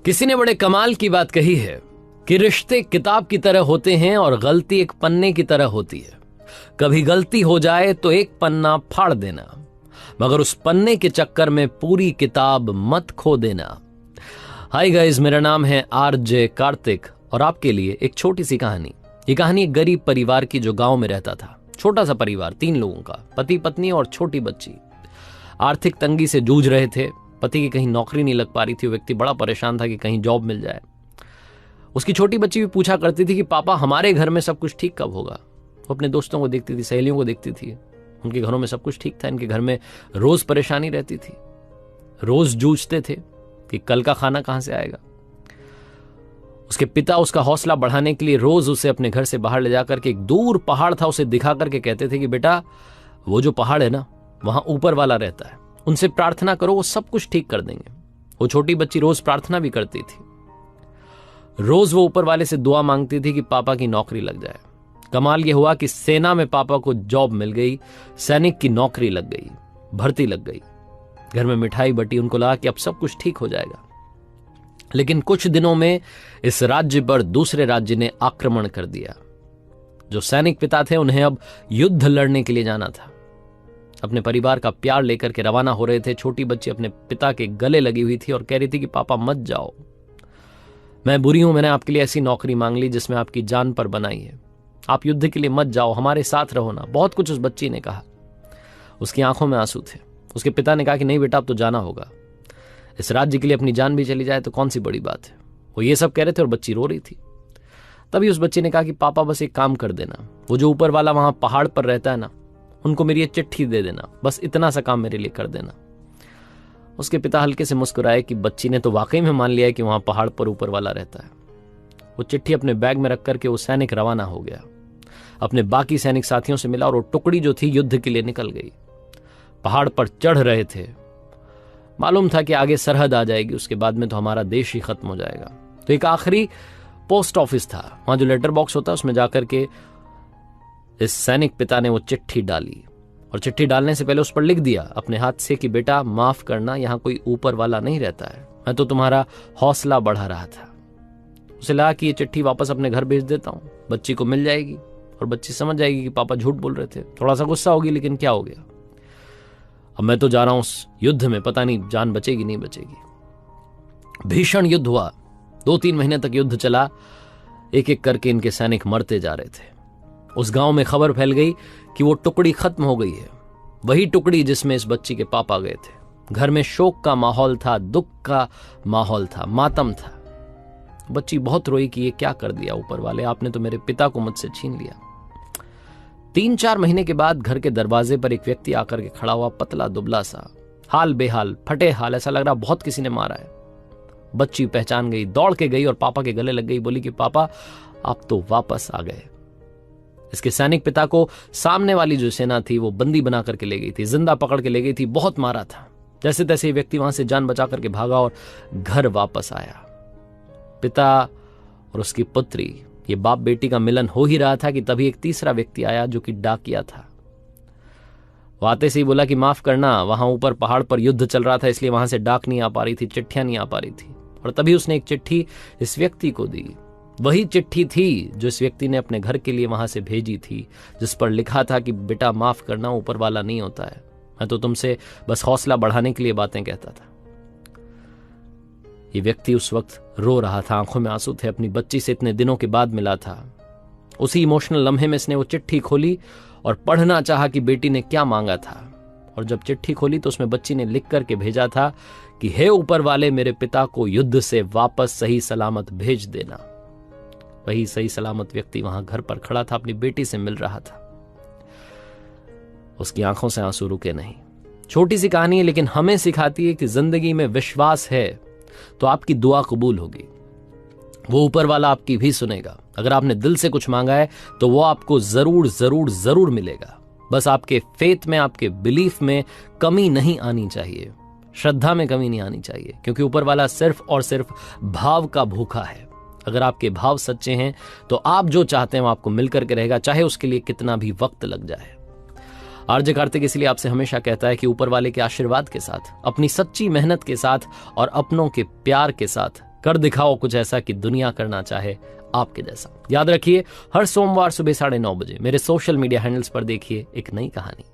किसी ने बड़े कमाल की बात कही है कि रिश्ते किताब की तरह होते हैं और गलती एक पन्ने की तरह होती है। कभी गलती हो जाए तो एक पन्ना फाड़ देना, मगर उस पन्ने के चक्कर में पूरी किताब मत खो देना। हाय गाइस, मेरा नाम है आरजे कार्तिक और आपके लिए एक छोटी सी कहानी। ये कहानी एक गरीब परिवार की जो गांव में रहता था। छोटा सा परिवार, 3 लोगों का, पति पत्नी और छोटी बच्ची। आर्थिक तंगी से जूझ रहे थे। पति की कहीं नौकरी नहीं लग पा रही थी। वो व्यक्ति बड़ा परेशान था कि कहीं जॉब मिल जाए। उसकी छोटी बच्ची भी पूछा करती थी कि पापा हमारे घर में सब कुछ ठीक कब होगा। वो अपने दोस्तों को देखती थी, सहेलियों को देखती थी, उनके घरों में सब कुछ ठीक था, इनके घर में रोज परेशानी रहती थी। रोज जूझते थे कि कल का खाना कहां से आएगा। उसके पिता उसका हौसला बढ़ाने के लिए रोज उसे अपने घर से बाहर ले जाकर के एक दूर पहाड़ था उसे दिखा करके कहते थे कि बेटा वो जो पहाड़ है ना, वहां ऊपर वाला रहता है, उनसे प्रार्थना करो, वो सब कुछ ठीक कर देंगे। वो छोटी बच्ची रोज प्रार्थना भी करती थी। रोज वो ऊपर वाले से दुआ मांगती थी कि पापा की नौकरी लग जाए। कमाल ये हुआ कि सेना में पापा को जॉब मिल गई, सैनिक की नौकरी लग गई, भर्ती लग गई। घर में मिठाई बटी, उनको लगा कि अब सब कुछ ठीक हो जाएगा। लेकिन कुछ दिनों में इस राज्य पर दूसरे राज्य ने आक्रमण कर दिया। जो सैनिक पिता थे उन्हें अब युद्ध लड़ने के लिए जाना था। अपने परिवार का प्यार लेकर के रवाना हो रहे थे। छोटी बच्ची अपने पिता के गले लगी हुई थी और कह रही थी कि पापा मत जाओ, मैं बुरी हूं, मैंने आपके लिए ऐसी नौकरी मांग ली जिसमें आपकी जान पर बनाई है, आप युद्ध के लिए मत जाओ, हमारे साथ रहो ना। बहुत कुछ उस बच्ची ने कहा। उसकी आंखों में आंसू थे। उसके पिता ने कहा कि नहीं बेटा, अब तो जाना होगा। इस राज्य के लिए अपनी जान भी चली जाए तो कौन सी बड़ी बात है। वो ये सब कह रहे थे और बच्ची रो रही थी। तभी उस बच्ची ने कहा कि पापा बस एक काम कर देना, वो जो ऊपर वाला वहां पहाड़ पर रहता है ना, उनको मेरी ये चिट्ठी दे देना, बस इतना सा काम मेरे लिए कर देना। उसके पिता हल्के से मुस्कुराए कि बच्ची ने तो वाकई में मान लिया है कि वहां पहाड़ पर ऊपर वाला रहता है। वो चिट्ठी अपने बैग में रख करके वो सैनिक रवाना हो गया। अपने बाकी सैनिक साथियों से मिला और वो टुकड़ी जो थी युद्ध के लिए निकल गई। पहाड़ पर चढ़ रहे थे। मालूम था कि आगे सरहद आ जाएगी, उसके बाद में तो हमारा देश ही खत्म हो जाएगा। तो एक आखिरी पोस्ट ऑफिस था, वहां जो लेटर बॉक्स होता है उसमें जाकर के इस सैनिक पिता ने वो चिट्ठी डाली। और चिट्ठी डालने से पहले उस पर लिख दिया अपने हाथ से कि बेटा माफ करना, यहां कोई ऊपर वाला नहीं रहता है, मैं तो तुम्हारा हौसला बढ़ा रहा था। उसे लगा कि ये चिट्ठी वापस अपने घर भेज देता हूं, बच्ची को मिल जाएगी और बच्ची समझ जाएगी कि पापा झूठ बोल रहे थे। थोड़ा सा गुस्सा होगी, लेकिन क्या हो गया, अब मैं तो जा रहा हूं उस युद्ध में, पता नहीं जान बचेगी नहीं बचेगी। भीषण युद्ध हुआ। 2-3 महीने तक युद्ध चला। एक एक करके इनके सैनिक मरते जा रहे थे। उस गांव में खबर फैल गई कि वो टुकड़ी खत्म हो गई है, वही टुकड़ी जिसमें इस बच्ची के पापा गए थे। घर में शोक का माहौल था, दुख का माहौल था, मातम था। बच्ची बहुत रोई कि ये क्या कर दिया ऊपर वाले, आपने तो मेरे पिता को मुझसे छीन लिया। 3-4 महीने के बाद घर के दरवाजे पर एक व्यक्ति आकर के खड़ा हुआ, पतला दुबला सा, हाल बेहाल, फटे हाल, ऐसा लग रहा बहुत किसी ने मारा है। बच्ची पहचान गई, दौड़ के गई और पापा के गले लग गई, बोली कि पापा आप तो वापस आ गए। इसके सैनिक पिता को सामने वाली जो सेना थी वो बंदी बना करके ले गई थी, जिंदा पकड़ के ले गई थी, बहुत मारा था। जैसे तैसे व्यक्ति वहां से जान बचा करके भागा और घर वापस आया। पिता और उसकी पुत्री, ये बाप बेटी का मिलन हो ही रहा था कि तभी एक तीसरा व्यक्ति आया जो कि डाकिया था। वो आते से ही बोला कि माफ करना, वहां ऊपर पहाड़ पर युद्ध चल रहा था, इसलिए वहां से डाक नहीं आ पा रही थी, चिट्ठियां नहीं आ पा रही थी। और तभी उसने एक चिट्ठी इस व्यक्ति को दी। वही चिट्ठी थी जो इस व्यक्ति ने अपने घर के लिए वहां से भेजी थी, जिस पर लिखा था कि बेटा माफ करना, ऊपर वाला नहीं होता है, मैं तो तुमसे बस हौसला बढ़ाने के लिए बातें कहता था। ये व्यक्ति उस वक्त रो रहा था, आंखों में आंसू थे, अपनी बच्ची से इतने दिनों के बाद मिला था। उसी इमोशनल लम्हे में इसने वो चिट्ठी खोली और पढ़ना चाहा कि बेटी ने क्या मांगा था। और जब चिट्ठी खोली तो उसमें बच्ची ने लिख करके भेजा था कि हे ऊपर वाले, मेरे पिता को युद्ध से वापस सही सलामत भेज देना। वही सही सलामत व्यक्ति वहां घर पर खड़ा था, अपनी बेटी से मिल रहा था। उसकी आंखों से आंसू रुके नहीं। छोटी सी कहानी है, लेकिन हमें सिखाती है कि जिंदगी में विश्वास है तो आपकी दुआ कबूल होगी। वो ऊपर वाला आपकी भी सुनेगा। अगर आपने दिल से कुछ मांगा है तो वो आपको जरूर जरूर जरूर मिलेगा। बस आपके फेथ में, आपके बिलीफ में कमी नहीं आनी चाहिए, श्रद्धा में कमी नहीं आनी चाहिए, क्योंकि ऊपर वाला सिर्फ और सिर्फ भाव का भूखा है। अगर आपके भाव सच्चे हैं तो आप जो चाहते हैं वो आपको मिलकर के रहेगा, चाहे उसके लिए कितना भी वक्त लग जाए। आरजे कार्तिक इसलिए आपसे हमेशा कहता है कि ऊपर वाले के आशीर्वाद के साथ, अपनी सच्ची मेहनत के साथ और अपनों के प्यार के साथ कर दिखाओ कुछ ऐसा कि दुनिया करना चाहे आपके जैसा। याद रखिए, हर सोमवार सुबह 9:30 बजे मेरे सोशल मीडिया हैंडल्स पर देखिए एक नई कहानी।